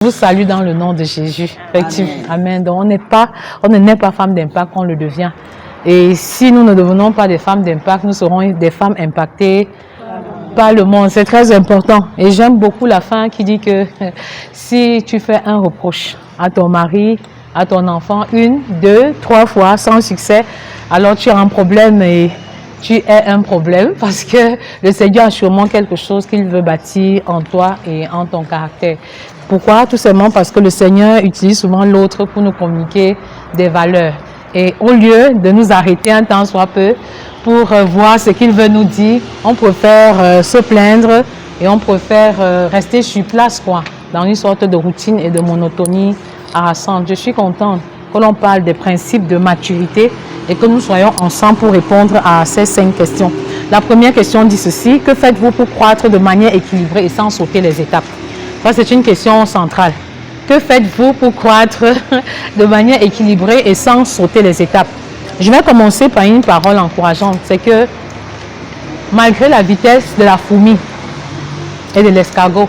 Je vous salue dans le nom de Jésus. Effectivement. Amen. Donc on ne naît pas femme d'impact, on le devient. Et si nous ne devenons pas des femmes d'impact, nous serons des femmes impactées par le monde. C'est très important. Et j'aime beaucoup la fin qui dit que si tu fais un reproche à ton mari, à ton enfant, 1, 2, 3 fois sans succès, alors tu as un problème et tu es un problème parce que le Seigneur a sûrement quelque chose qu'il veut bâtir en toi et en ton caractère. Pourquoi? Tout simplement parce que le Seigneur utilise souvent l'autre pour nous communiquer des valeurs. Et au lieu de nous arrêter un temps soit peu pour voir ce qu'il veut nous dire, on préfère se plaindre et on préfère rester sur place, dans une sorte de routine et de monotonie harassante. Je suis contente que l'on parle des principes de maturité et que nous soyons ensemble pour répondre à ces 5 questions. La première question dit ceci: que faites-vous pour croître de manière équilibrée et sans sauter les étapes? Ça, c'est une question centrale. Que faites-vous pour croître de manière équilibrée et sans sauter les étapes? Je vais commencer par une parole encourageante. C'est que malgré la vitesse de la fourmi et de l'escargot,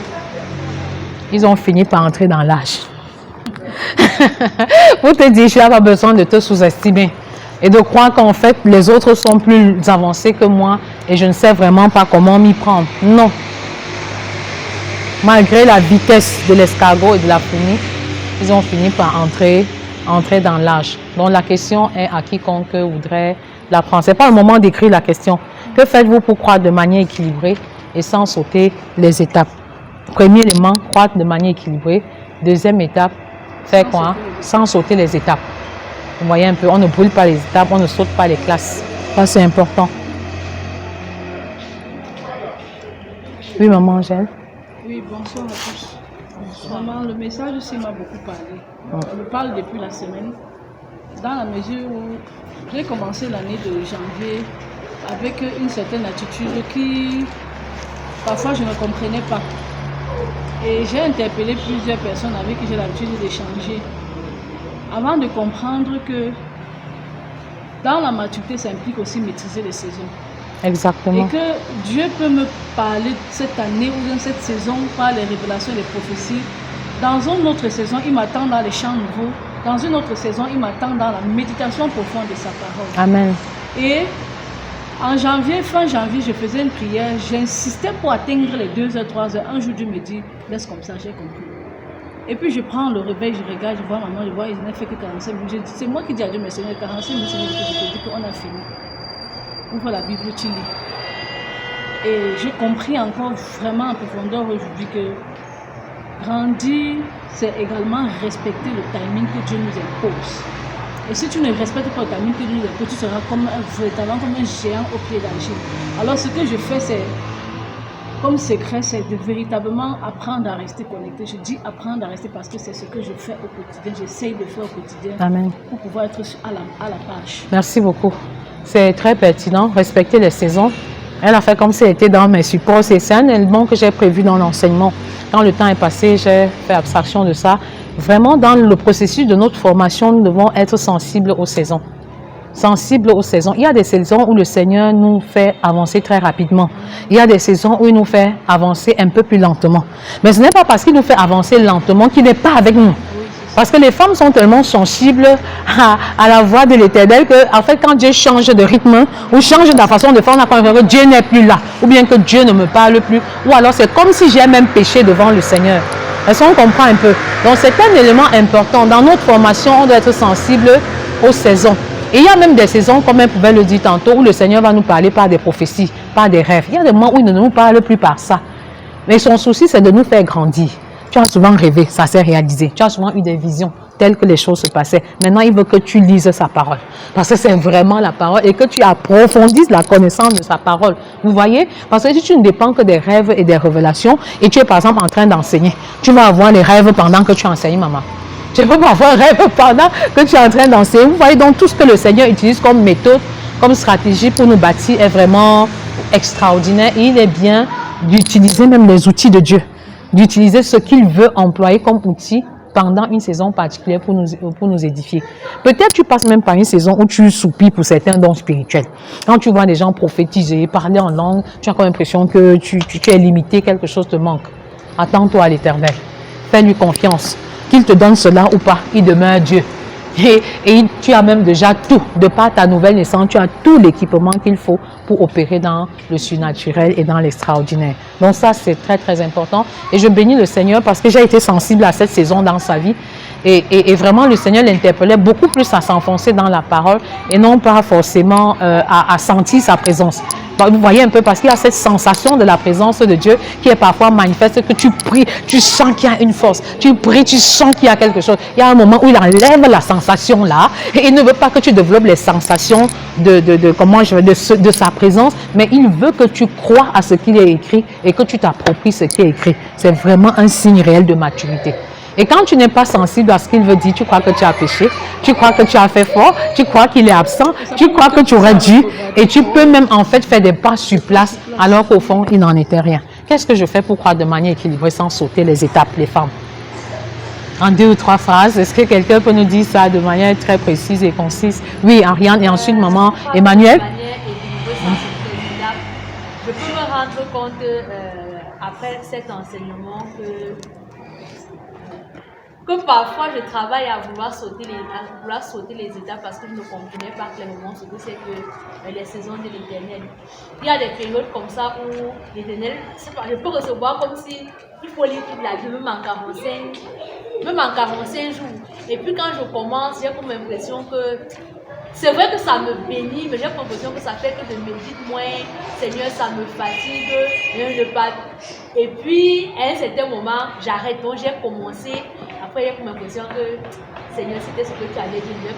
ils ont fini par entrer dans l'âge. Pour te dire, tu n'as pas besoin de te sous-estimer et de croire qu'en fait, les autres sont plus avancés que moi et je ne sais vraiment pas comment m'y prendre. Non. Malgré la vitesse de l'escargot et de la fourmi, ils ont fini par entrer dans l'âge. Donc la question est à quiconque voudrait l'apprendre. Ce n'est pas le moment d'écrire la question. Que faites-vous pour croître de manière équilibrée et sans sauter les étapes? Premier élément, croître de manière équilibrée. Deuxième étape, faire quoi? Sans sauter les étapes. Vous voyez un peu, on ne brûle pas les étapes, on ne saute pas les classes. Ça, c'est important. Oui, maman Angèle. Oui, bonsoir à tous. Vraiment, le message aussi m'a beaucoup parlé. On me parle depuis la semaine, dans la mesure où j'ai commencé l'année de janvier avec une certaine attitude qui, parfois, je ne comprenais pas. Et j'ai interpellé plusieurs personnes avec qui j'ai l'habitude d'échanger avant de comprendre que dans la maturité, ça implique aussi maîtriser les saisons. Exactement. Et que Dieu peut me parler cette année ou dans cette saison par les révélations et les prophéties. Dans une autre saison, il m'attend dans les chants nouveaux. Dans une autre saison, il m'attend dans la méditation profonde de sa parole. Amen. Et en janvier, fin janvier, je faisais une prière. J'insistais pour atteindre les 2h, 3h. Un jour, Dieu me dit, laisse comme ça, j'ai compris. Et puis je prends le réveil, je regarde, je vois maman, je vois, il n'a fait que 45 minutes. C'est moi qui dis à Dieu, mais Seigneur, 45 minutes, Seigneur, je te dis qu'on a fini. Ouvre la Bible, tu lis. Et j'ai compris encore vraiment en profondeur aujourd'hui que grandir, c'est également respecter le timing que Dieu nous impose. Et si tu ne respectes pas le timing que Dieu nous impose, tu seras comme un géant au pied d'argile. Alors ce que je fais, c'est comme secret, c'est de véritablement apprendre à rester connecté. Je dis apprendre à rester parce que c'est ce que je fais au quotidien. J'essaye de faire au quotidien. Amen. Pour pouvoir être à la page. Merci beaucoup. C'est très pertinent, respecter les saisons. Elle a fait comme si elle était dans mes supports. C'est un élément que j'ai prévu dans l'enseignement. Quand le temps est passé, j'ai fait abstraction de ça. Vraiment, dans le processus de notre formation, nous devons être sensibles aux saisons. Sensibles aux saisons. Il y a des saisons où le Seigneur nous fait avancer très rapidement. Il y a des saisons où il nous fait avancer un peu plus lentement. Mais ce n'est pas parce qu'il nous fait avancer lentement qu'il n'est pas avec nous. Parce que les femmes sont tellement sensibles à la voix de l'Éternel que, en fait, quand Dieu change de rythme ou change de la façon de faire, on a compris que Dieu n'est plus là. Ou bien que Dieu ne me parle plus. Ou alors c'est comme si j'ai même péché devant le Seigneur. Est-ce qu'on comprend un peu? Donc c'est un élément important. Dans notre formation, on doit être sensible aux saisons. Et il y a même des saisons, comme elle pouvait le dire tantôt, où le Seigneur va nous parler par des prophéties, par des rêves. Il y a des moments où il ne nous parle plus par ça. Mais son souci, c'est de nous faire grandir. Tu as souvent rêvé, ça s'est réalisé. Tu as souvent eu des visions telles que les choses se passaient. Maintenant, il veut que tu lises sa parole. Parce que c'est vraiment la parole et que tu approfondisses la connaissance de sa parole. Vous voyez? Parce que si tu ne dépends que des rêves et des révélations et tu es par exemple en train d'enseigner, tu vas avoir les rêves pendant que tu enseignes, maman. Tu peux pas avoir un rêve pendant que tu es en train d'enseigner. Vous voyez donc tout ce que le Seigneur utilise comme méthode, comme stratégie pour nous bâtir est vraiment extraordinaire. Et il est bien d'utiliser même les outils de Dieu. D'utiliser ce qu'il veut employer comme outil pendant une saison particulière pour nous édifier. Peut-être tu passes même par une saison où tu soupires pour certains dons spirituels. Quand tu vois des gens prophétiser, parler en langue, tu as comme l'impression que tu es limité, quelque chose te manque. Attends-toi à l'Éternel. fais-lui confiance. Qu'il te donne cela ou pas, il demeure Dieu. Et tu as même déjà tout, de par ta nouvelle naissance, tu as tout l'équipement qu'il faut pour opérer dans le surnaturel et dans l'extraordinaire. Donc ça, c'est très, très important. Et je bénis le Seigneur parce que j'ai été sensible à cette saison dans sa vie. Et vraiment, le Seigneur l'interpellait beaucoup plus à s'enfoncer dans la parole et non pas forcément à sentir sa présence. Vous voyez un peu, parce qu'il y a cette sensation de la présence de Dieu qui est parfois manifeste, que tu pries, tu sens qu'il y a une force. Tu pries, tu sens qu'il y a quelque chose. Il y a un moment où il enlève la sensation là et il ne veut pas que tu développes les sensations de sa présence, mais il veut que tu crois à ce qu'il est écrit et que tu t'appropries ce qui est écrit. C'est vraiment un signe réel de maturité. Et quand tu n'es pas sensible à ce qu'il veut dire, tu crois que tu as péché, tu crois que tu as fait fort, tu crois qu'il est absent, tu crois que tu aurais dû, et tu peux même en fait faire des pas sur place, alors qu'au fond, il n'en était rien. Qu'est-ce que je fais pour croire de manière équilibrée sans sauter les étapes, les femmes? En 2 ou 3 phrases, est-ce que quelqu'un peut nous dire ça de manière très précise et concise? Oui, Ariane, et ensuite maman Emmanuel. Je peux me rendre compte après cet enseignement que parfois je travaille à vouloir sauter les étapes parce que je ne comprenais pas clairement ce que c'est que les saisons de l'Éternel. Il y a des périodes comme ça où l'Éternel, je peux recevoir comme si il faut lire toute la vie, même en 45 jours. Et puis quand je commence, j'ai comme l'impression que c'est vrai que ça me bénit, mais j'ai l'impression que ça fait que je médite moins. Seigneur, ça me fatigue, je ne pas. Et puis, à un certain moment, j'arrête. Donc, j'ai commencé. Après, j'ai l'impression que, Seigneur, c'était ce que tu avais dit. Je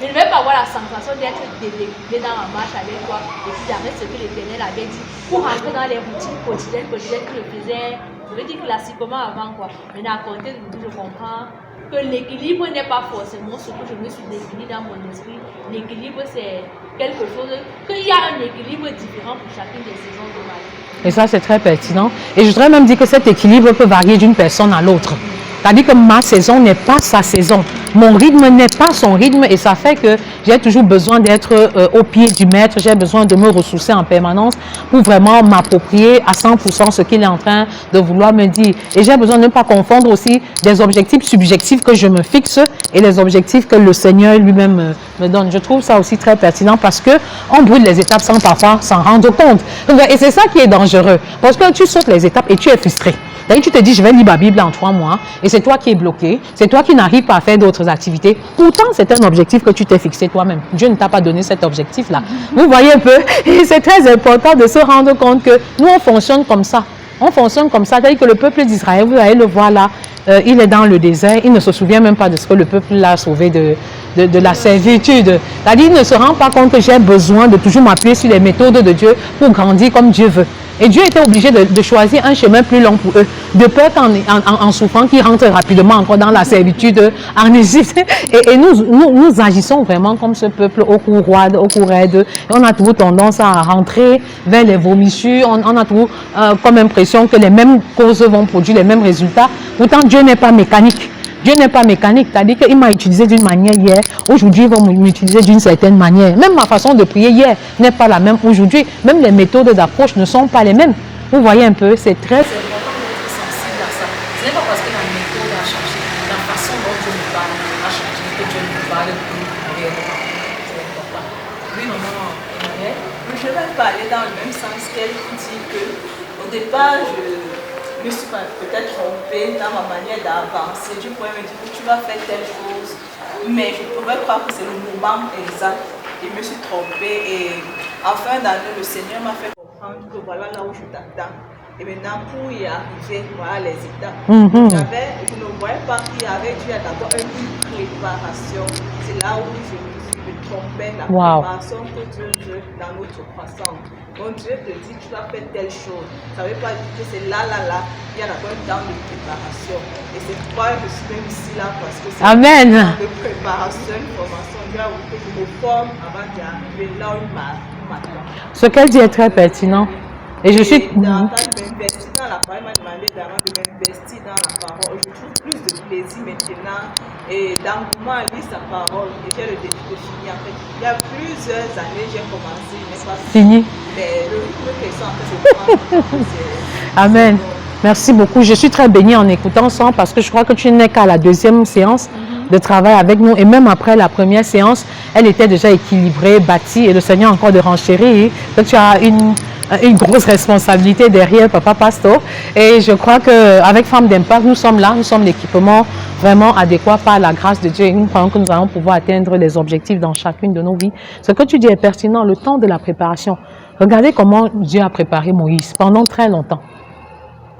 ne vais pas avoir la sensation d'être déréglé dans ma marche avec toi. Et puis, j'arrête ce que l'Éternel avait dit pour rentrer dans les routines quotidiennes que je faisais. Je veux dire classiquement avant, quoi. Maintenant, à compter de je comprends que l'équilibre n'est pas forcément ce que je me suis défini dans mon esprit. L'équilibre, c'est quelque chose, qu'il y a un équilibre différent pour chacune des saisons de ma vie. Et ça, c'est très pertinent. Et je voudrais même dire que cet équilibre peut varier d'une personne à l'autre. C'est-à-dire que ma saison n'est pas sa saison. Mon rythme n'est pas son rythme et ça fait que j'ai toujours besoin d'être au pied du maître. J'ai besoin de me ressourcer en permanence pour vraiment m'approprier à 100% ce qu'il est en train de vouloir me dire. Et j'ai besoin de ne pas confondre aussi des objectifs subjectifs que je me fixe et les objectifs que le Seigneur lui-même me donne. Je trouve ça aussi très pertinent parce qu'on brûle les étapes sans parfois s'en rendre compte. Et c'est ça qui est dangereux parce que tu sautes les étapes et tu es frustré. D'ailleurs, tu te dis, je vais lire ma Bible en 3 mois et c'est toi qui es bloqué, c'est toi qui n'arrives pas à faire d'autres activités. Pourtant, c'est un objectif que tu t'es fixé toi-même. Dieu ne t'a pas donné cet objectif-là. Vous voyez un peu, et c'est très important de se rendre compte que nous, on fonctionne comme ça. On fonctionne comme ça, c'est-à-dire que le peuple d'Israël, vous allez le voir là, il est dans le désert, il ne se souvient même pas de ce que le peuple l'a sauvé de la servitude. C'est-à-dire, il ne se rend pas compte que j'ai besoin de toujours m'appuyer sur les méthodes de Dieu pour grandir comme Dieu veut. Et Dieu était obligé de choisir un chemin plus long pour eux, de peur qu'en souffrant, qu'ils rentrent rapidement encore dans la servitude en Égypte. Et nous agissons vraiment comme ce peuple au cou raide. On a toujours tendance à rentrer vers les vomissures. On a toujours comme impression que les mêmes causes vont produire les mêmes résultats. Pourtant, Dieu n'est pas mécanique. Dieu n'est pas mécanique, c'est-à-dire qu'il m'a utilisé d'une manière hier, aujourd'hui il va m'utiliser d'une certaine manière. Même ma façon de prier hier n'est pas la même aujourd'hui, même les méthodes d'approche ne sont pas les mêmes. Vous voyez un peu, c'est très... C'est important d'être sensible à ça. Ce n'est pas parce que la méthode a changé, la façon dont Dieu nous parle a changé, que Dieu nous parle plus réellement. C'est important. Oui, maman, Emmanuel. Je vais parler dans le même sens qu'elle dit que au départ, je me suis peut-être trompée dans ma manière d'avancer. Dieu pourrait me dire que tu vas faire telle chose, mais je pourrais croire que c'est le moment exact. Je me suis trompée et en fin d'année, le Seigneur m'a fait comprendre que voilà là où je t'attends. Et maintenant, pour y arriver, voilà les étapes. Je ne voyais pas qu'il y avait dû d'abord une préparation. C'est là où je me trompais, la préparation que Dieu veut dans notre croissance. Donc Dieu te dit, tu vas faire telle chose. Ça ne veut pas dire que c'est là, il y a d'abord un temps de préparation. Et c'est pourquoi je suis même ici là, parce que c'est un temps de préparation, une formation. Dieu a voulu que je me forme avant d'y arriver là où il m'attend. Ce qu'elle dit est très pertinent. Et je suis... Quand je m'investis dans la parole, il m'a demandé vraiment de m'investir dans la parole. Je trouve plus de plaisir maintenant et d'engouement à lire sa parole. Et j'ai le défi de finir. En fait, il y a plusieurs années, j'ai commencé, je n'ai pas fini. Mais le rythme que ça, en fait, c'est vraiment... Amen. Merci beaucoup. Je suis très bénie en écoutant ça parce que je crois que tu n'es qu'à la deuxième séance de travail avec nous. Et même après la première séance, elle était déjà équilibrée, bâtie. Et le Seigneur encore de renchérir que tu as une grosse responsabilité derrière Papa Pastor. Et je crois qu'avec Femmes d'Impact, nous sommes là. Nous sommes l'équipement vraiment adéquat par la grâce de Dieu. Et nous croyons que nous allons pouvoir atteindre les objectifs dans chacune de nos vies. Ce que tu dis est pertinent. Le temps de la préparation. Regardez comment Dieu a préparé Moïse pendant très longtemps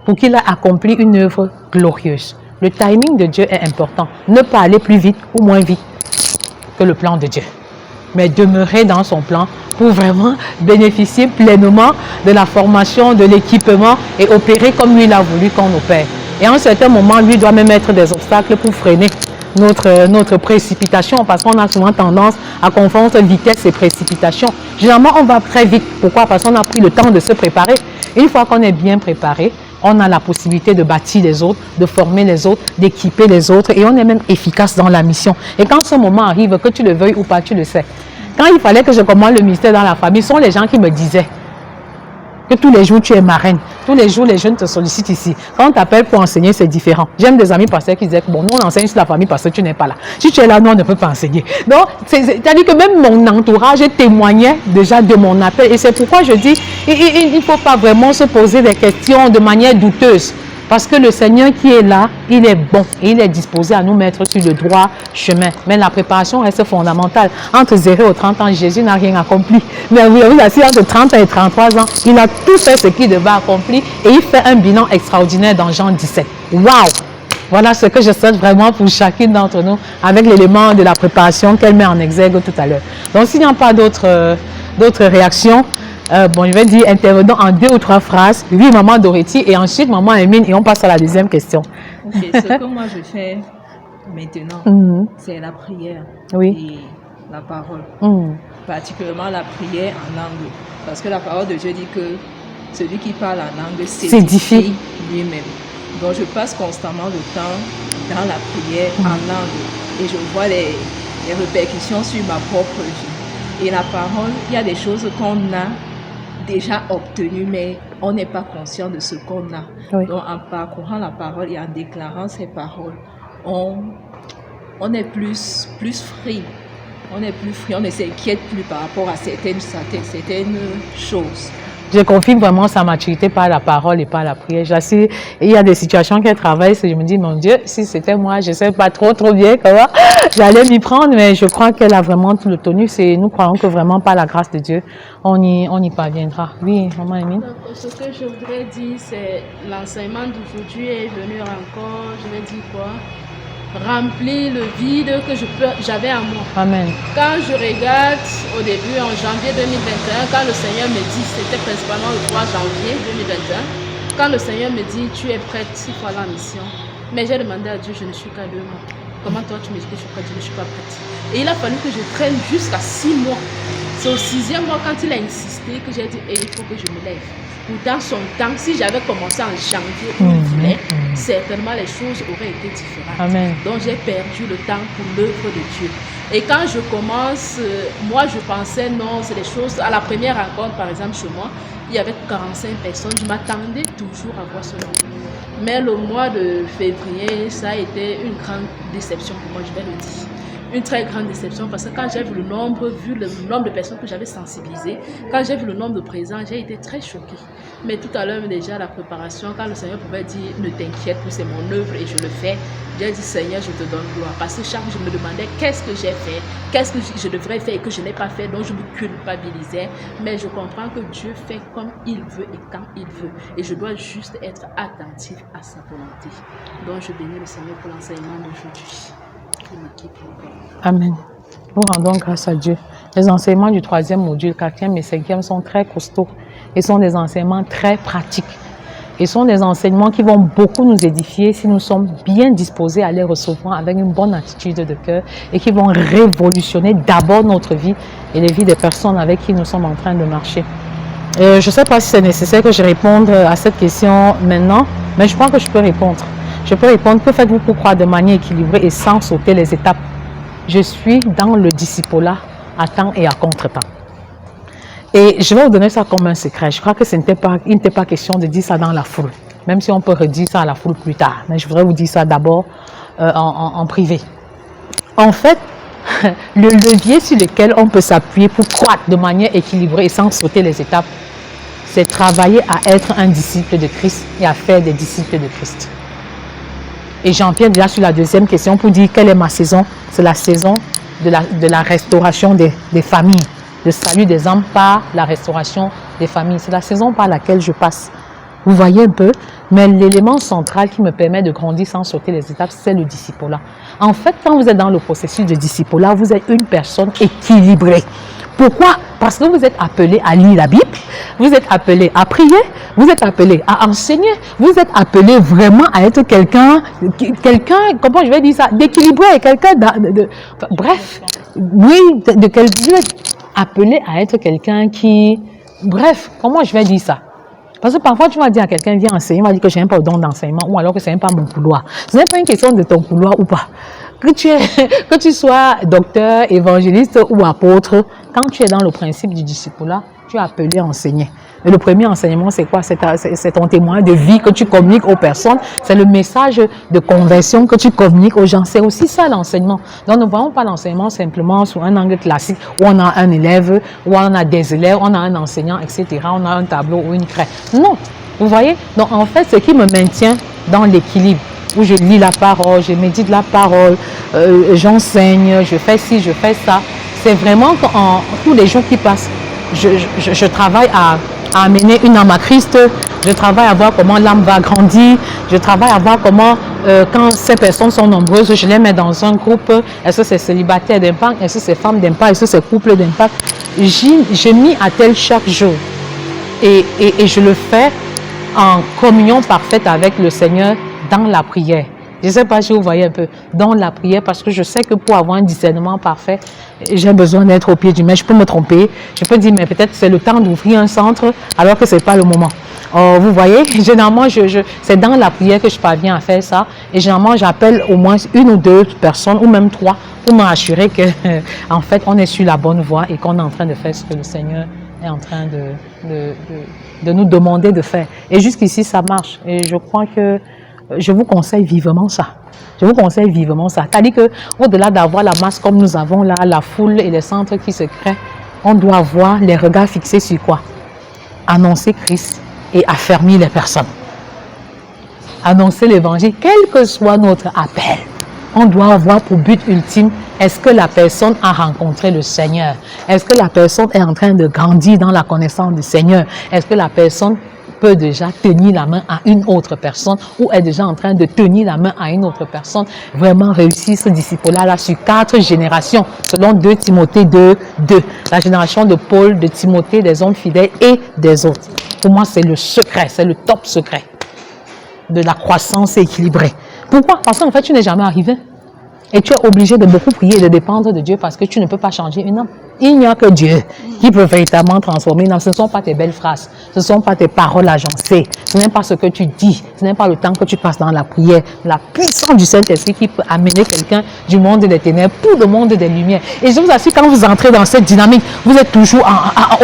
pour qu'il ait accompli une œuvre glorieuse. Le timing de Dieu est important. Ne pas aller plus vite ou moins vite que le plan de Dieu, mais demeurer dans son plan pour vraiment bénéficier pleinement de la formation, de l'équipement et opérer comme lui il a voulu qu'on opère. Et à un certain moment, lui doit même mettre des obstacles pour freiner notre précipitation, parce qu'on a souvent tendance à confondre vitesse et précipitation. Généralement, on va très vite. Pourquoi? Parce qu'on a pris le temps de se préparer. Et une fois qu'on est bien préparé, on a la possibilité de bâtir les autres, de former les autres, d'équiper les autres, et on est même efficace dans la mission. Et quand ce moment arrive, que tu le veuilles ou pas, tu le sais. Quand il fallait que je commande le ministère dans la famille, ce sont les gens qui me disaient que tous les jours tu es marraine, tous les jours les jeunes te sollicitent ici. Quand on t'appelle pour enseigner, c'est différent. J'aime des amis pasteurs qui disaient que bon, nous on enseigne sur la famille parce que tu n'es pas là. Si tu es là, nous on ne peut pas enseigner. Donc, c'est-à-dire que même mon entourage témoignait déjà de mon appel. Et c'est pourquoi je dis, il ne faut pas vraiment se poser des questions de manière douteuse. Parce que le Seigneur qui est là, il est bon et il est disposé à nous mettre sur le droit chemin. Mais la préparation reste fondamentale. Entre 0 et 30 ans, Jésus n'a rien accompli. Mais vous asseyez entre 30 et 33 ans, il a tout fait ce qu'il devait accomplir et il fait un bilan extraordinaire dans Jean 17. Waouh! Voilà ce que je souhaite vraiment pour chacune d'entre nous avec l'élément de la préparation qu'elle met en exergue tout à l'heure. Donc s'il n'y a pas d'autres réactions, bon, je vais dire intervenant en 2 ou 3 phrases. Oui, maman Dorothy et ensuite maman Emine et on passe à la deuxième question. Ok, ce que moi je fais maintenant, c'est la prière et la parole. Particulièrement la prière en langue. Parce que la parole de Dieu dit que celui qui parle en langue s'édifie lui-même. Donc je passe constamment le temps dans la prière en langue et je vois les répercussions sur ma propre vie. Et la parole, il y a des choses qu'on a déjà obtenu, mais on n'est pas conscient de ce qu'on a. Oui. Donc, en parcourant la parole et en déclarant ces paroles, on est plus free. On est plus free, on ne s'inquiète plus par rapport à certaines choses. Je confirme vraiment sa maturité par la parole et par la prière. Il y a des situations qu'elle traverse et je me dis, mon Dieu, si c'était moi, je ne sais pas trop bien comment j'allais m'y prendre, mais je crois qu'elle a vraiment tout le tonus et nous croyons que vraiment par la grâce de Dieu, on y parviendra. Oui, maman Emine. Ce que je voudrais dire, c'est l'enseignement d'aujourd'hui est venu encore, je vais dire quoi? Remplir le vide que j'avais en moi. Amen. Quand je regarde au début, en janvier 2021, quand le Seigneur me dit, c'était principalement le 3 janvier 2021, quand le Seigneur me dit, tu es prête, il faut aller en mission. Mais j'ai demandé à Dieu, je ne suis qu'à 2 mois. Comment toi tu me dis que je suis prête? Je ne suis pas prête. Et il a fallu que je traîne jusqu'à 6 mois. C'est au 6e mois, quand il a insisté, que j'ai dit, il faut que je me lève. Dans son temps, si j'avais commencé en janvier où il voulait, certainement les choses auraient été différentes. Amen. Donc j'ai perdu le temps pour l'œuvre de Dieu. Et quand je commence, moi je pensais non, c'est des choses. À la première rencontre, par exemple, chez moi, il y avait 45 personnes. Je m'attendais toujours à voir ce nombre. Mais le mois de février, ça a été une grande déception pour moi, je vais le dire. Une très grande déception parce que quand j'ai vu le nombre de personnes que j'avais sensibilisées, quand j'ai vu le nombre de présents, j'ai été très choquée. Mais tout à l'heure, déjà, la préparation, quand le Seigneur pouvait dire « Ne t'inquiète plus, c'est mon œuvre et je le fais », j'ai dit « Seigneur, je te donne gloire ». Parce que chaque jour, je me demandais qu'est-ce que j'ai fait, qu'est-ce que je devrais faire et que je n'ai pas fait, donc je me culpabilisais. Mais je comprends que Dieu fait comme il veut et quand il veut. Et je dois juste être attentif à sa volonté. Donc je bénis le Seigneur pour l'enseignement d'aujourd'hui. Amen. Nous rendons grâce à Dieu. Les enseignements du 3e module, 4e et 5e sont très costauds et sont des enseignements très pratiques. Et sont des enseignements qui vont beaucoup nous édifier si nous sommes bien disposés à les recevoir avec une bonne attitude de cœur et qui vont révolutionner d'abord notre vie et les vies des personnes avec qui nous sommes en train de marcher. Je ne sais pas si c'est nécessaire que je réponde à cette question maintenant, mais je crois que je peux répondre. Je peux répondre, que faites-vous pour croire de manière équilibrée et sans sauter les étapes? Je suis dans le discipolat à temps et à contre-temps. Et je vais vous donner ça comme un secret. Je crois que il n'était pas question de dire ça dans la foule. même si on peut redire ça à la foule plus tard. Mais je voudrais vous dire ça d'abord en privé. En fait, le levier sur lequel on peut s'appuyer pour croître de manière équilibrée et sans sauter les étapes, c'est travailler à être un disciple de Christ et à faire des disciples de Christ. Et j'empiète déjà sur la deuxième question pour dire quelle est ma saison. C'est la saison de la restauration des familles, le salut des âmes par la restauration des familles. C'est la saison par laquelle je passe. Vous voyez un peu, mais l'élément central qui me permet de grandir sans sauter les étapes, c'est le discipolat. En fait, quand vous êtes dans le processus de discipolat, vous êtes une personne équilibrée. Pourquoi? Parce que vous êtes appelé à lire la Bible, vous êtes appelé à prier, vous êtes appelé à enseigner, vous êtes appelé vraiment à être quelqu'un, comment je vais dire ça, d'équilibré, quelqu'un bref, oui, vous êtes appelé à être quelqu'un qui, bref, comment je vais dire ça? Parce que parfois, tu vas dire à quelqu'un, viens enseigner, il va dire que je n'ai pas le don d'enseignement, ou alors que ce n'est pas mon couloir. Ce n'est pas une question de ton couloir ou pas. Que tu sois docteur, évangéliste ou apôtre, quand tu es dans le principe du discipulat, tu es appelé à enseigner. Et le premier enseignement, c'est quoi? C'est ton témoin de vie que tu communiques aux personnes. C'est le message de conversion que tu communiques aux gens. C'est aussi ça l'enseignement. Donc, ne voyons pas l'enseignement simplement sous un angle classique où on a un élève, où on a des élèves, on a un enseignant, etc. On a un tableau ou une craie. Non. Vous voyez? Donc, en fait, ce qui me maintient dans l'équilibre, où je lis la parole, je médite la parole, j'enseigne, je fais ci, je fais ça, c'est vraiment qu'en tous les jours qui passent, je travaille à amener une âme à Christ, je travaille à voir comment l'âme va grandir, je travaille à voir comment, quand ces personnes sont nombreuses, je les mets dans un groupe, est-ce que c'est célibataire d'impact, est-ce que c'est femme d'impact, est-ce que c'est couple d'impact, je m'y attelle chaque jour et je le fais en communion parfaite avec le Seigneur dans la prière. Je ne sais pas si vous voyez un peu, dans la prière, parce que je sais que pour avoir un discernement parfait, j'ai besoin d'être au pied du maître. Je peux me tromper, je peux dire, mais peut-être c'est le temps d'ouvrir un centre, alors que ce n'est pas le moment. Vous voyez, généralement, c'est dans la prière que je parviens à faire ça. Et généralement, j'appelle au moins une ou deux personnes, ou même trois, pour m'assurer que, en fait, on est sur la bonne voie et qu'on est en train de faire ce que le Seigneur est en train de nous demander de faire. Et jusqu'ici, ça marche. Et je crois que je vous conseille vivement ça. Je vous conseille vivement ça. C'est-à-dire qu'au-delà d'avoir la masse comme nous avons là, la foule et les centres qui se créent, on doit avoir les regards fixés sur quoi? Annoncer Christ et affermir les personnes. Annoncer l'évangile, quel que soit notre appel. On doit avoir pour but ultime, est-ce que la personne a rencontré le Seigneur? Est-ce que la personne est en train de grandir dans la connaissance du Seigneur? Est-ce que la personne peut déjà tenir la main à une autre personne ou est déjà en train de tenir la main à une autre personne, vraiment réussir ce disciple-là sur 4 générations, selon 2 Timothée 2, la génération de Paul, de Timothée, des hommes fidèles et des autres. Pour moi, c'est le secret, c'est le top secret de la croissance équilibrée. Pourquoi? Parce qu'en fait, tu n'es jamais arrivé. Et tu es obligé de beaucoup prier et de dépendre de Dieu parce que tu ne peux pas changer une âme. Il n'y a que Dieu qui peut véritablement transformer une âme. Ce ne sont pas tes belles phrases, ce ne sont pas tes paroles agencées, ce n'est pas ce que tu dis, ce n'est pas le temps que tu passes dans la prière. La puissance du Saint-Esprit qui peut amener quelqu'un du monde des ténèbres pour le monde des lumières. Et je vous assure, quand vous entrez dans cette dynamique, vous êtes toujours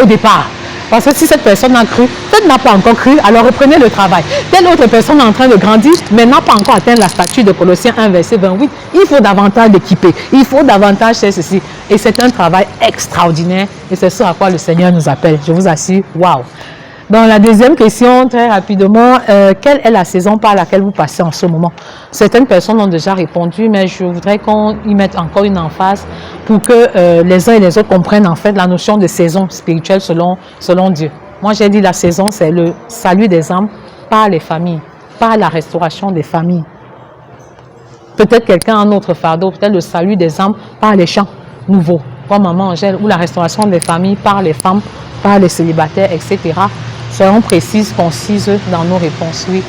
au départ. Parce que si cette personne a cru, peut-être n'a pas encore cru, alors reprenez le travail. Telle autre personne est en train de grandir, mais n'a pas encore atteint la statue de Colossiens 1, verset 28. Il faut davantage l'équiper, il faut davantage faire ceci. Et c'est un travail extraordinaire et c'est ce à quoi le Seigneur nous appelle. Je vous assure, waouh! Dans la deuxième question, très rapidement, quelle est la saison par laquelle vous passez en ce moment? Certaines personnes ont déjà répondu, mais je voudrais qu'on y mette encore une emphase pour que les uns et les autres comprennent en fait la notion de saison spirituelle selon Dieu. Moi, j'ai dit la saison, c'est le salut des âmes par les familles, par la restauration des familles. Peut-être quelqu'un a un autre fardeau, peut-être le salut des âmes par les chants nouveaux, comme Maman Angèle, ou la restauration des familles par les femmes, par les célibataires, etc. Soyons précises, concises dans nos réponses. Oui.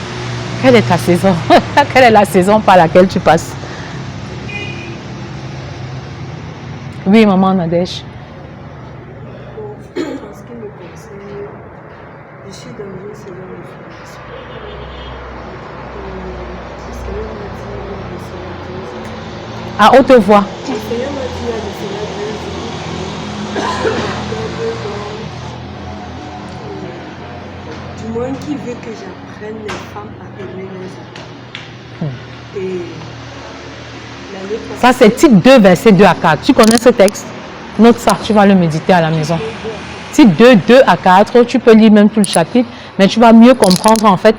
Quelle est ta saison? Quelle est la saison par laquelle tu passes? Oui, Maman Nadège. En ce qui me concerne, je suis dans une saison de formation. Le Seigneur m'a dit il y a de cela 2 ans. À haute voix. Le Seigneur m'a dit il y a de cela 2 ans. Je m'appelle du moins qui veut que j'apprenne apprennent les femmes à aimer leurs hommes. Et l'année passée, Ça, c'est Tite 2, verset 2 à 4. Tu connais ce texte? Note ça, tu vas le méditer à la maison. Tite 2, 2 à 4, tu peux lire même tout le chapitre, mais tu vas mieux comprendre en fait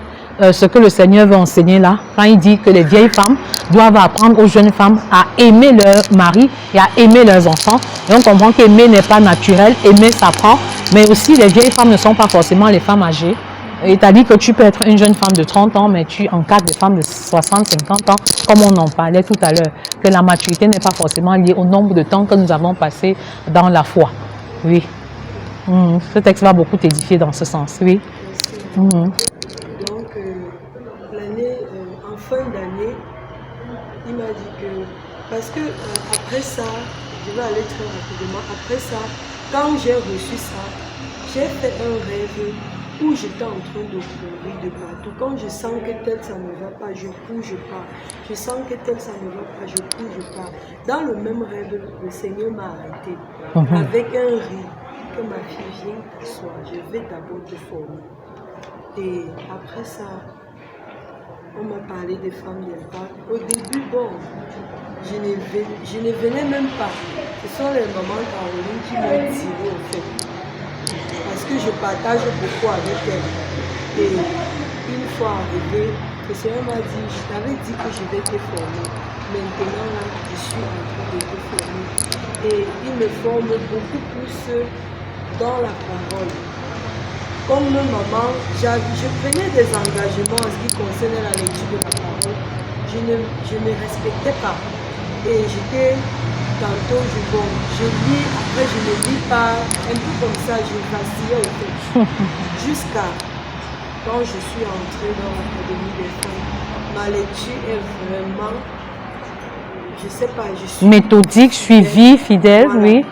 ce que le Seigneur veut enseigner là, quand il dit que les vieilles femmes doivent apprendre aux jeunes femmes à aimer leur mari et à aimer leurs enfants. Et on comprend qu'aimer n'est pas naturel, aimer s'apprend, mais aussi les vieilles femmes ne sont pas forcément les femmes âgées. Et tu as dit que tu peux être une jeune femme de 30 ans, mais tu encadres des femmes de 60, 50 ans, comme on en parlait tout à l'heure, que la maturité n'est pas forcément liée au nombre de temps que nous avons passé dans la foi. Oui. Ce texte va beaucoup t'édifier dans ce sens, oui. donc l'année, en fin d'année, il m'a dit que, parce que après ça, je vais aller très rapidement, après ça, quand j'ai reçu ça, j'ai fait un rêve où j'étais en train de courir de partout. Quand je sens que tel ça ne va pas, je cours, je pars. Je sens que tel ça ne va pas, je cours, je pars. Dans le même rêve, le Seigneur m'a arrêté avec un rire que ma fille vient t'asseoir. Je vais d'abord te former. Et après ça, on m'a parlé des femmes d'impact. Au début, bon, je ne venais même pas. Ce sont les mamans Caroline qui m'ont tiré au fait. Parce que je partage beaucoup avec elle. Et une fois arrivé, le Seigneur m'a dit, je t'avais dit que je vais te former. Maintenant, là, je suis en train de te former. Et il me forme beaucoup plus dans la parole. Comme maman, je prenais des engagements en ce qui concernait la lecture de la parole. Je ne respectais pas. Et j'étais tantôt, je lis, après je ne lis pas, un peu comme ça, je vacillais au fait. Jusqu'à quand je suis entrée dans l'Académie des femmes, ma lecture est vraiment, je ne sais pas, je suis Méthodique, suivi, fidèle, voilà. oui.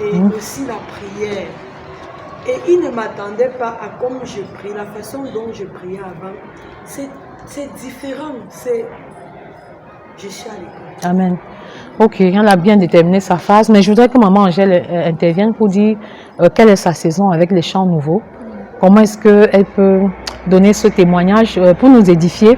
Et aussi la prière. Et il ne m'attendait pas à comme je prie, la façon dont je priais avant. C'est différent. Je suis à l'école. Amen. Ok, elle a bien déterminé sa phase, mais je voudrais que maman Angèle intervienne pour dire quelle est sa saison avec les chants nouveaux. Comment est-ce qu'elle peut donner ce témoignage pour nous édifier,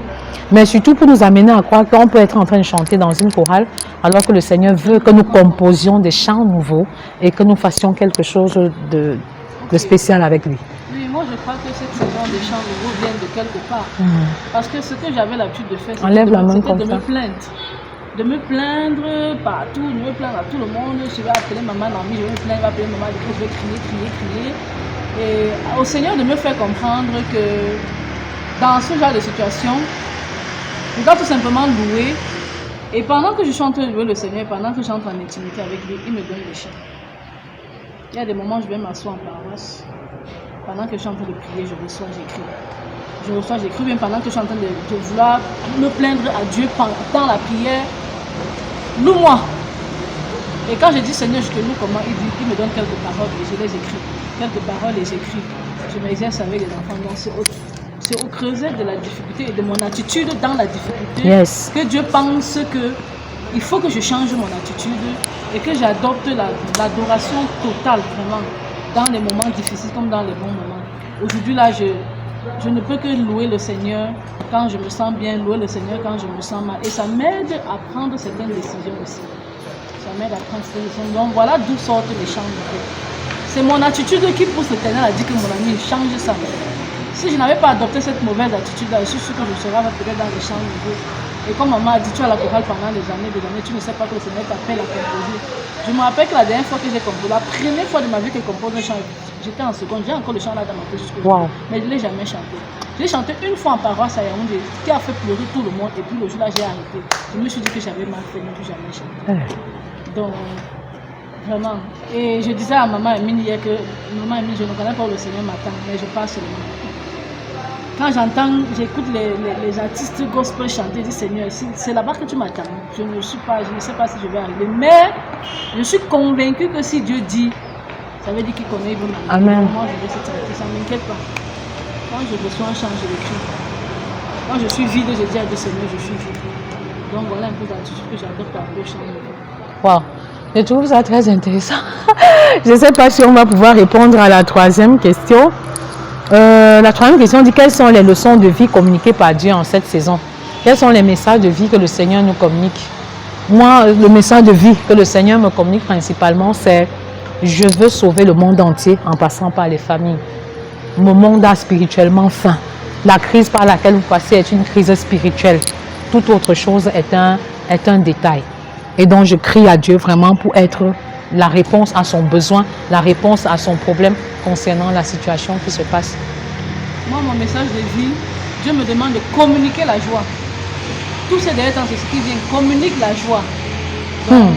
mais surtout pour nous amener à croire qu'on peut être en train de chanter dans une chorale alors que le Seigneur veut que nous composions des chants nouveaux et que nous fassions quelque chose de spécial avec lui. Oui, moi je crois que cette saison des chants nouveaux vient de quelque part. Parce que ce que j'avais l'habitude de faire, c'était de me plaindre. De me plaindre partout, de me plaindre à tout le monde. Je vais appeler maman Nami, je vais me plaindre, je vais appeler maman, je vais crier. Et au Seigneur de me faire comprendre que dans ce genre de situation, je dois tout simplement louer. Et pendant que je suis en train de louer le Seigneur, pendant que j'entre en intimité avec lui, il me donne des chants. Il y a des moments où je vais m'asseoir en paroisse. Pendant que je suis en train de prier, je reçois, j'écris. Je reçois, j'écris, bien pendant que je suis en train de vouloir me plaindre à Dieu dans la prière. Loue-moi. Et quand je dis Seigneur, je te loue, comment il me donne quelques paroles et je les écris. Quelques paroles et j'écris. Je m'exerce avec les enfants. Donc c'est au creuset de la difficulté et de mon attitude dans la difficulté que Dieu pense que il faut que je change mon attitude et que j'adopte l'adoration totale vraiment dans les moments difficiles comme dans les bons moments. Aujourd'hui là, je ne peux que louer le Seigneur quand je me sens bien, louer le Seigneur quand je me sens mal. Et ça m'aide à prendre certaines décisions aussi. Ça m'aide à prendre certaines décisions. Donc voilà d'où sortent les chants nouveaux. C'est mon attitude qui pousse l'Éternel à dire que mon ami, change ça. Si je n'avais pas adopté cette mauvaise attitude-là, je suis sûre que je serais peut-être dans les chants nouveaux. Et comme maman a dit, tu as la chorale pendant des années, tu ne sais pas que le Seigneur t'appelle à composer. Je me rappelle que la dernière fois que j'ai composé, la première fois de ma vie que je compose un chant, j'étais en seconde, j'ai encore le chant là dans ma tête jusqu'au mais je ne l'ai jamais chanté. Je l'ai chanté une fois en paroisse à Yaoundé, qui a fait pleurer tout le monde, et puis le jour là j'ai arrêté. Je me suis dit que j'avais mal fait, mais plus jamais chanté. Donc, vraiment. Et je disais à maman Emine hier que, maman Emine, je ne connais pas où le Seigneur m'attend, mais je passe seulement. Quand j'écoute les artistes gospel chanter, je dis Seigneur, c'est là-bas que tu m'attends. Je ne sais pas si je vais arriver, mais je suis convaincue que si Dieu dit, ça veut dire qu'il connaît, il veut m'amener. Amen. Moi, je vais cette santé, ça ne m'inquiète pas. Quand je reçois un chant, je l'écris. Quand je suis vide, je dis à Dieu Seigneur, je suis vide. Donc voilà un peu l'attitude que j'adopte à le chant. Wow. Je trouve ça très intéressant. Je ne sais pas si on va pouvoir répondre à la troisième question. La troisième question dit quelles sont les leçons de vie communiquées par Dieu en cette saison? Quels sont les messages de vie que le Seigneur nous communique? Moi, le message de vie que le Seigneur me communique principalement, c'est je veux sauver le monde entier en passant par les familles. Mon monde a spirituellement faim. La crise par laquelle vous passez est une crise spirituelle. Toute autre chose est un détail. Et donc, je crie à Dieu vraiment pour être la réponse à son besoin, la réponse à son problème concernant la situation qui se passe. Moi, mon message de vie, Dieu me demande de communiquer la joie. Tous ces derniers temps, c'est ce qui vient, communique la joie. Donc,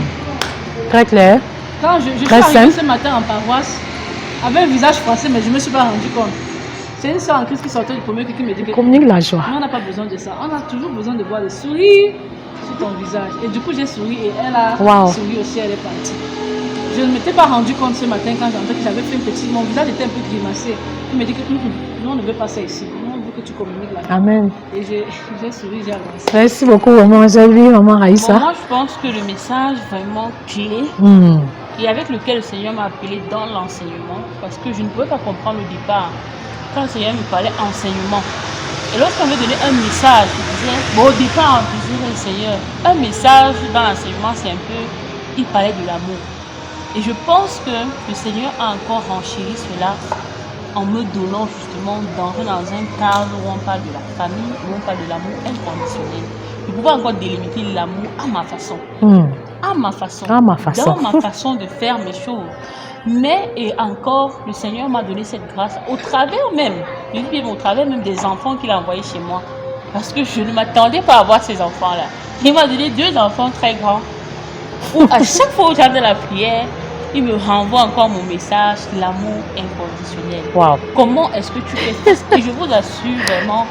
Très clair. quand je suis Très arrivée simple. ce matin en paroisse, avec un visage français, mais je ne me suis pas rendu compte. C'est une soeur en Christ qui sortait du premier qui me dit que Communique la joie. on n'a pas besoin de ça. On a toujours besoin de voir le sourire sur ton visage. Et du coup, j'ai souri et elle a Wow. souri aussi, elle est partie. Je ne m'étais pas rendu compte ce matin quand j'entendais que j'avais fait un petit... Mon visage était un peu grimacé. Il me dit que nous, on ne veut pas ça ici. Nous, on veut que tu communiques la joie. Amen. Et j'ai souri, j'ai avancé. Merci beaucoup, maman Angélie, maman Bon, Raïssa. moi, je pense que le message vraiment clé et avec lequel le Seigneur m'a appelé dans l'enseignement, parce que je ne pouvais pas comprendre au départ quand le Seigneur me parlait enseignement. Et lorsqu'on veut donner un message, je disais, bon, au départ, on disait le Seigneur, un message dans l'enseignement, c'est un peu, il parlait de l'amour. Et je pense que le Seigneur a encore renchéri cela en me donnant justement d'entrer dans un cadre où on parle de la famille, où on parle de l'amour inconditionnel. Je pouvais encore délimiter l'amour à ma façon. À ma façon. À ma façon. Dans ma façon de faire mes choses. Mais, et encore, le Seigneur m'a donné cette grâce au travers même, je dis bien au travers même des enfants qu'il a envoyés chez moi. Parce que je ne m'attendais pas à voir ces enfants-là. Il m'a donné 2 enfants très grands. Où à chaque fois où j'avais la prière, il me renvoie encore mon message, l'amour inconditionnel. Wow. Comment est-ce que tu fais? Et je vous assure vraiment,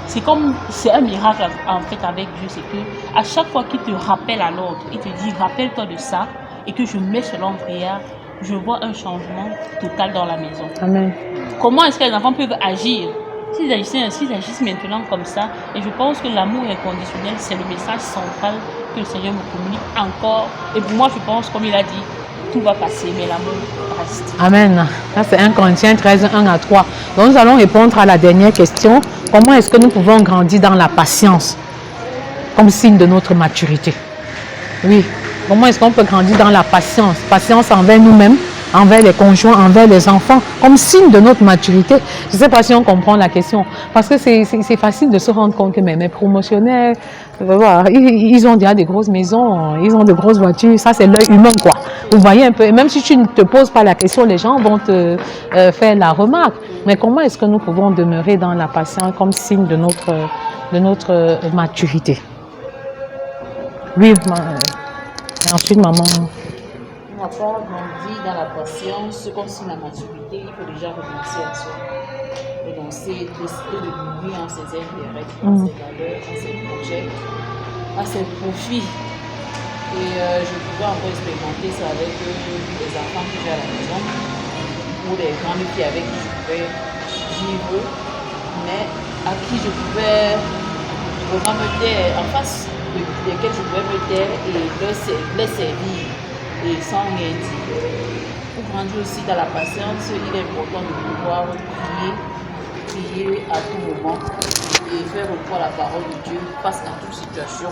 c'est un miracle en fait avec Dieu, c'est que à chaque fois qu'il te rappelle à l'ordre, il te dit rappelle-toi de ça et que je mets cela en prière, je vois un changement total dans la maison. Amen. Comment est-ce que les enfants peuvent agir s'ils agissent maintenant comme ça? Et je pense que l'amour inconditionnel, c'est le message central que le Seigneur me communique encore. Et pour moi, je pense, comme il a dit, tout va passer, mais l'amour reste. Amen. Ça, c'est 1 Corinthiens 13, 1 à 3. Donc, nous allons répondre à la dernière question. Comment est-ce que nous pouvons grandir dans la patience comme signe de notre maturité? Oui. Comment est-ce qu'on peut grandir dans la patience? Patience envers nous-mêmes, envers les conjoints, envers les enfants, comme signe de notre maturité. Je ne sais pas si on comprend la question. Parce que c'est facile de se rendre compte que mes promotionnaires, voilà, ils ont déjà des grosses maisons, ils ont de grosses voitures. Ça, c'est l'œil humain, quoi. Vous voyez un peu. Et même si tu ne te poses pas la question, les gens vont te faire la remarque. Mais comment est-ce que nous pouvons demeurer dans la patience comme signe de notre maturité? Oui, et ensuite, maman. On n'a pas grandi dans la patience, comme si la maturité, il faut déjà renoncer à soi. Renoncer, décider de mourir en ses intérêts, en ses valeurs, en ses projets, à ses profits. Et je pouvais encore expérimenter ça avec les enfants que j'ai à la maison, ou les grandes filles avec qui je pouvais vivre, mais à qui je pouvais vraiment me taire, en face desquels je pouvais me taire et les servir. Et sans rien dire. Pour grandir aussi dans la patience, il est important de pouvoir prier à tout moment et faire recours à la parole de Dieu face à toute situation,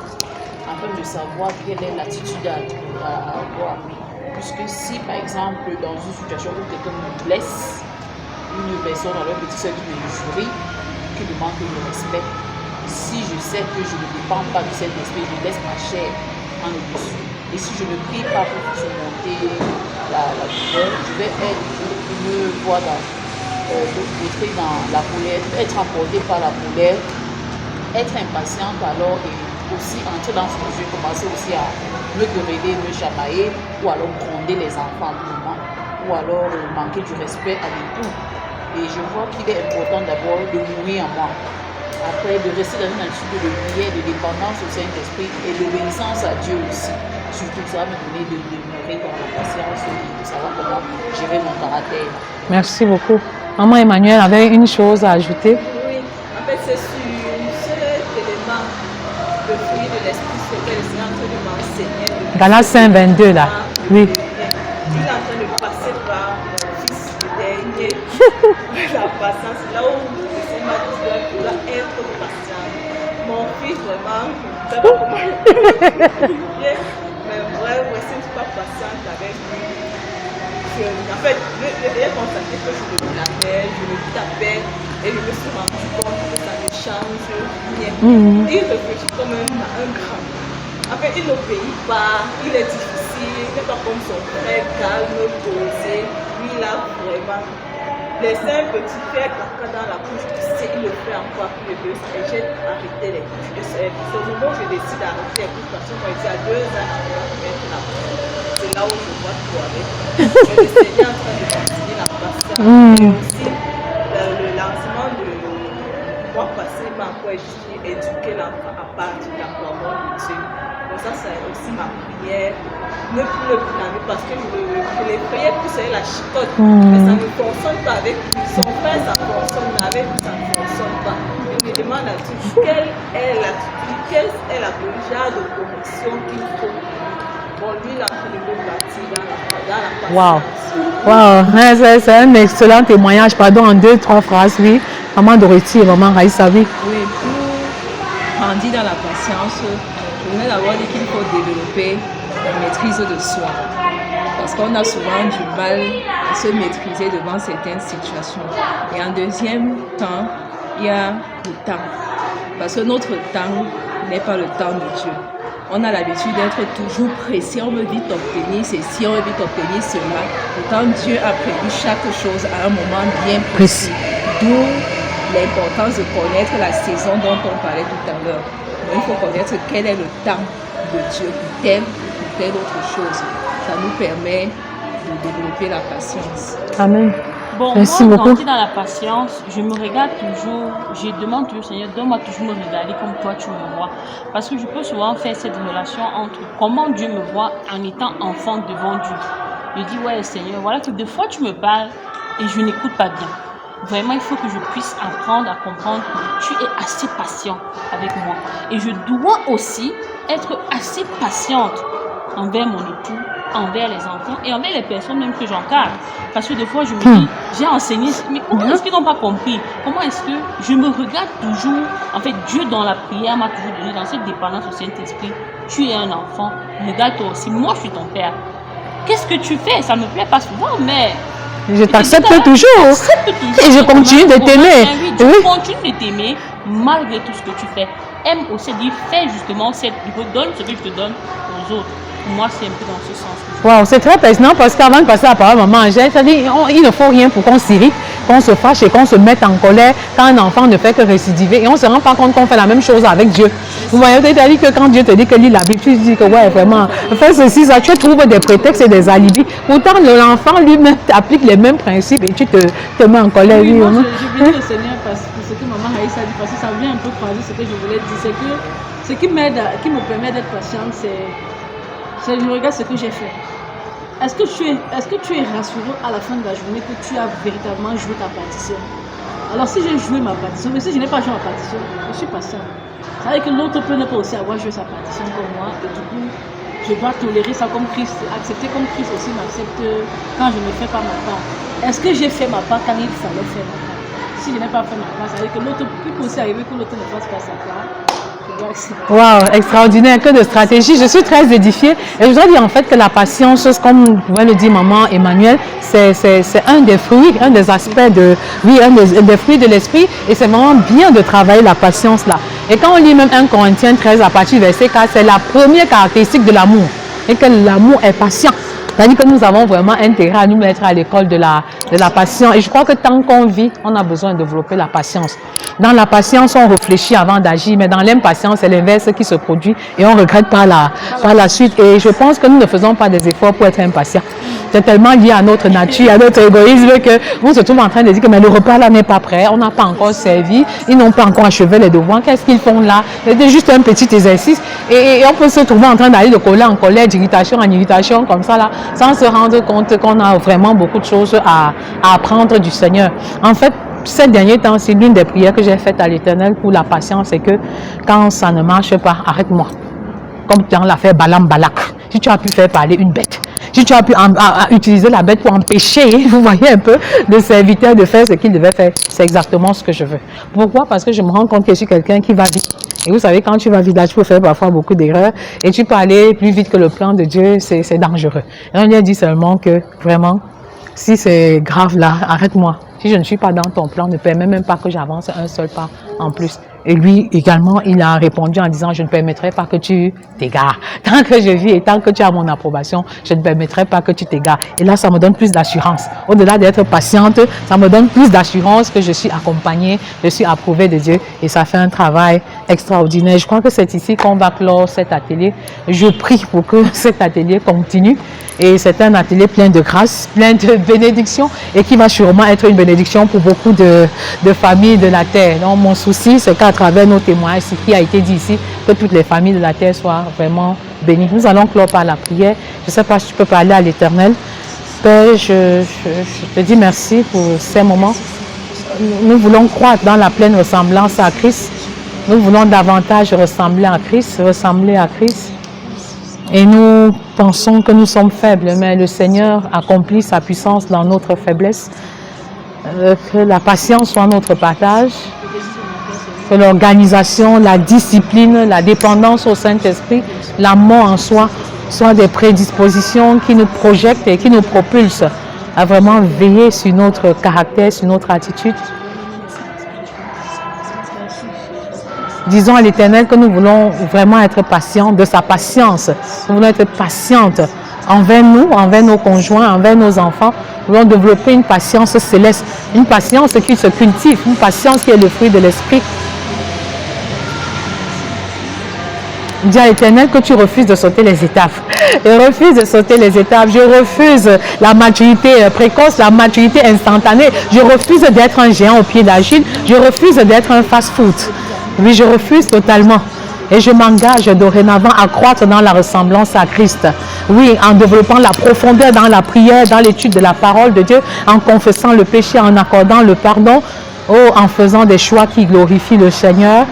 afin de savoir quelle est l'attitude à avoir. Puisque si par exemple dans une situation où quelqu'un me blesse, une personne avec petit soeur qui m'injurie, qui demande que je respecte, si je sais que je ne dépends pas de cet esprit, je laisse ma chair en dessus. Et si je ne prie pas pour surmonter la douleur, je vais me voir entrer dans la colère, être emporté par la colère, être impatiente alors et aussi entrer dans ce que je vais commencer aussi à me quereller, me chamailler, ou alors gronder les enfants à tout moment, ou alors manquer du respect à l'époux. Et je vois qu'il est important d'abord de mourir en moi. Après, de rester dans une attitude de prière, de dépendance au Saint-Esprit et d'obéissance à Dieu aussi. Surtout, ça va me donner de demeurer dans la patience et de savoir comment gérer mon caractère. Merci beaucoup. Maman Emmanuel avait une chose à ajouter. Oui, en fait, c'est sur cet élément, le fruit de l'esprit, sur lequel le Seigneur est en train de m'enseigner. Galates 5, 22, là. Oui. Il est en train de passer par mon fils, le dernier. La patience, c'est là où le Seigneur m'a dit tu dois être patient. Mon fils, vraiment, je ne sais pas comment expliquer, mais vraiment, si je ne suis pas patiente avec lui, en fait, j'ai constaté que je le blâmais, je le tapais, et je me suis rendu compte que ça ne change rien. Il réfléchit comme un grand. En fait, il n'obéit pas, il est difficile, il n'est pas comme son frère calme, posé. Lui, il a vraiment laissé un petit faire caca dans la couche, tu sais, il le fait encore plus de 2 ans. Et j'ai arrêté les couches. C'est au moment où je décide d'arrêter les couches, parce que moi, il y a 2 ans, on va mettre la couche. C'est là où je vois tout avec. Mais le Seigneur est en train de continuer la patience. Et aussi, le lancement de mois passé m'a encore éduqué l'enfant à partir de la parole de Dieu. Donc ça, c'est aussi ma prière. Ne plus le blâmer parce que je les priais plus c'est la chicotte. Mais ça ne fonctionne pas avec lui. Son frère, ça fonctionne, mais avec lui, ça ne fonctionne pas. Je me demande à Dieu quelle est l'attitude, quelle est la genre de correction qu'il faut. Bon, lui, il a fait le bâti dans la patience. Wow. C'est un excellent témoignage. Pardon, en 2-3 phrases, oui. Maman Dorothy et maman Raïssa, oui. Oui, pour grandir dans la patience, je voulais d'abord dire qu'il faut développer la maîtrise de soi. Parce qu'on a souvent du mal à se maîtriser devant certaines situations. Et en deuxième temps, il y a le temps. Parce que notre temps n'est pas le temps de Dieu. On a l'habitude d'être toujours pressé, on veut vite obtenir ceci, on veut vite obtenir cela. Pourtant, Dieu a prévu chaque chose à un moment bien précis. D'où l'importance de connaître la saison dont on parlait tout à l'heure. Il faut connaître quel est le temps de Dieu pour telle ou telle autre chose. Ça nous permet de développer la patience. Amen. Bon, Merci moi, beaucoup. quand je suis dans la patience, je me regarde toujours, je demande toujours, Seigneur, donne-moi toujours me regarder comme toi tu me vois. Parce que je peux souvent faire cette relation entre comment Dieu me voit en étant enfant devant Dieu. Je dis, ouais, Seigneur, voilà que des fois tu me parles et je n'écoute pas bien. Vraiment, il faut que je puisse apprendre à comprendre que tu es assez patient avec moi. Et je dois aussi être assez patiente envers mon époux, envers les enfants et envers les personnes même que j'encadre. Parce que des fois, je me dis, j'ai enseigné, mais comment est-ce qu'ils n'ont pas compris? Comment est-ce que je me regarde toujours? En fait, Dieu dans la prière m'a toujours donné, dans cette dépendance au Saint-Esprit, tu es un enfant, regarde-toi aussi, moi je suis ton père. Qu'est-ce que tu fais? Ça ne me plaît pas souvent, mais... Je t'accepte toujours. Et je continue de t'aimer. Tu continues de t'aimer malgré tout ce que tu fais. Aime aussi, dire, fais justement, donne ce que je te donne aux autres. Pour moi, c'est un peu dans ce sens. Wow, c'est très pertinent parce qu'avant de passer la parole à maman Angèle, c'est-à-dire il ne faut rien pour qu'on s'irrite, qu'on se fâche et qu'on se mette en colère quand un enfant ne fait que récidiver et on ne se rend pas compte qu'on fait la même chose avec Dieu. Vous voyez, c'est-à-dire que quand Dieu te dit que lis la Bible, tu dis que ouais, vraiment, fais ceci, ça, tu trouves des prétextes et des alibis. Pourtant, l'enfant lui-même applique les mêmes principes et tu te mets en colère. Oui, moi, je bénis le Seigneur parce que ce que maman Raïssa a dit, parce que ça vient un peu croiser ce que je voulais dire, c'est que ce qui m'aide, qui me permet d'être patiente, c'est je regarde ce que j'ai fait. Est-ce que tu es rassuré à la fin de la journée que tu as véritablement joué ta partition? Alors si j'ai joué ma partition, mais si je n'ai pas joué ma partition, je suis patient. Ça veut dire que l'autre peut ne pas aussi avoir joué sa partition comme moi, et du coup, je dois tolérer ça comme Christ, accepter comme Christ aussi m'accepte quand je ne fais pas ma part. Est-ce que j'ai fait ma part quand il fallait faire ma part? Si je n'ai pas fait ma part, ça veut dire que l'autre peut aussi arriver que l'autre ne fasse pas sa part. Wow, extraordinaire, que de stratégie. Je suis très édifiée. Et je voudrais dire en fait que la patience, comme pouvait le dire maman Emmanuel, c'est un des fruits, un des aspects de, oui, un des fruits de l'esprit. Et c'est vraiment bien de travailler la patience là. Et quand on lit même 1 Corinthiens 13 à partir du verset 4, c'est la première caractéristique de l'amour. Et que l'amour est patient. C'est-à-dire que nous avons vraiment intérêt à nous mettre à l'école de la patience. Et je crois que tant qu'on vit, on a besoin de développer la patience. Dans la patience, on réfléchit avant d'agir, mais dans l'impatience, c'est l'inverse qui se produit et on regrette par la suite. Et je pense que nous ne faisons pas des efforts pour être impatients. C'est tellement lié à notre nature, à notre égoïsme, qu'on se trouve en train de dire que mais le repas là n'est pas prêt, on n'a pas encore servi, ils n'ont pas encore achevé les devoirs, qu'est-ce qu'ils font là? C'est juste un petit exercice. Et on peut se trouver en train d'aller de colère en colère, d'irritation en irritation, comme ça là, sans se rendre compte qu'on a vraiment beaucoup de choses à apprendre du Seigneur. En fait, ces derniers temps, c'est l'une des prières que j'ai faites à l'Éternel pour la patience, c'est que quand ça ne marche pas, arrête-moi. Comme dans l'affaire Balaam Balak. Si tu as pu faire parler une bête, si tu as pu utiliser la bête pour empêcher, vous voyez un peu, le serviteur de faire ce qu'il devait faire, c'est exactement ce que je veux. Pourquoi? Parce que je me rends compte que je suis quelqu'un qui va vite. Et vous savez, quand tu vas vite, là, tu peux faire parfois beaucoup d'erreurs et tu peux aller plus vite que le plan de Dieu, c'est dangereux. Et on lui a dit seulement que, vraiment, si c'est grave là, arrête-moi. Si je ne suis pas dans ton plan, ne permets même pas que j'avance un seul pas en plus. Et lui également, il a répondu en disant, je ne permettrai pas que tu t'égares. Tant que je vis et tant que tu as mon approbation, je ne permettrai pas que tu t'égares. Et là, ça me donne plus d'assurance. Au-delà d'être patiente, ça me donne plus d'assurance que je suis accompagnée, je suis approuvée de Dieu. Et ça fait un travail extraordinaire. Je crois que c'est ici qu'on va clore cet atelier. Je prie pour que cet atelier continue. Et c'est un atelier plein de grâce, plein de bénédictions et qui va sûrement être une bénédiction pour beaucoup de familles de la terre. Donc mon souci, c'est qu'à travers nos témoignages, ce qui a été dit ici, que toutes les familles de la terre soient vraiment bénies. Nous allons clore par la prière. Je ne sais pas si tu peux parler à l'Éternel. Père, je te dis merci pour ces moments. Nous voulons croître dans la pleine ressemblance à Christ. Nous voulons davantage ressembler à Christ, Et nous pensons que nous sommes faibles, mais le Seigneur accomplit sa puissance dans notre faiblesse. Que la patience soit notre partage, que l'organisation, la discipline, la dépendance au Saint-Esprit, l'amour en soi, soient des prédispositions qui nous projettent et qui nous propulsent à vraiment veiller sur notre caractère, sur notre attitude. Disons à l'Éternel que nous voulons vraiment être patients de sa patience. Nous voulons être patientes envers nous, envers nos conjoints, envers nos enfants. Nous voulons développer une patience céleste, une patience qui se cultive, une patience qui est le fruit de l'Esprit. Dis à l'Éternel que tu refuses de sauter les étapes. Je refuse de sauter les étapes. Je refuse la maturité précoce, la maturité instantanée. Je refuse d'être un géant au pied d'Achille. Je refuse d'être un fast-food. Oui, je refuse totalement. Et je m'engage dorénavant à croître dans la ressemblance à Christ. Oui, en développant la profondeur dans la prière, dans l'étude de la parole de Dieu, en confessant le péché, en accordant le pardon, en faisant des choix qui glorifient le Seigneur,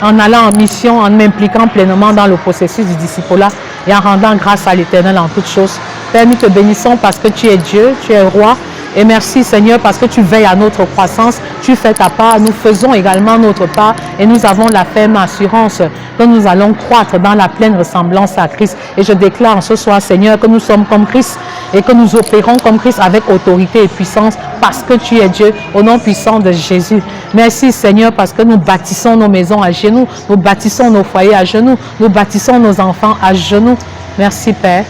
en allant en mission, en m'impliquant pleinement dans le processus du discipulat et en rendant grâce à l'Éternel en toutes choses. Père, nous te bénissons parce que tu es Dieu, tu es roi. Et merci Seigneur parce que tu veilles à notre croissance, tu fais ta part, nous faisons également notre part et nous avons la ferme assurance que nous allons croître dans la pleine ressemblance à Christ. Et je déclare ce soir Seigneur que nous sommes comme Christ et que nous opérons comme Christ avec autorité et puissance parce que tu es Dieu au nom puissant de Jésus. Merci Seigneur parce que nous bâtissons nos maisons à genoux, nous bâtissons nos foyers à genoux, nous bâtissons nos enfants à genoux. Merci Père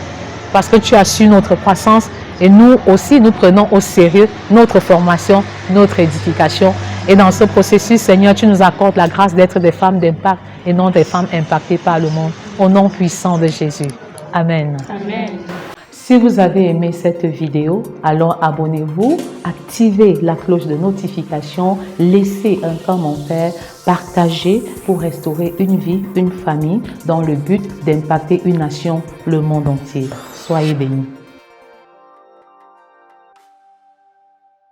parce que tu as su notre croissance. Et nous aussi, nous prenons au sérieux notre formation, notre édification. Et dans ce processus, Seigneur, tu nous accordes la grâce d'être des femmes d'impact et non des femmes impactées par le monde. Au nom puissant de Jésus. Amen. Amen. Si vous avez aimé cette vidéo, alors abonnez-vous, activez la cloche de notification, laissez un commentaire, partagez pour restaurer une vie, une famille dans le but d'impacter une nation, le monde entier. Soyez bénis.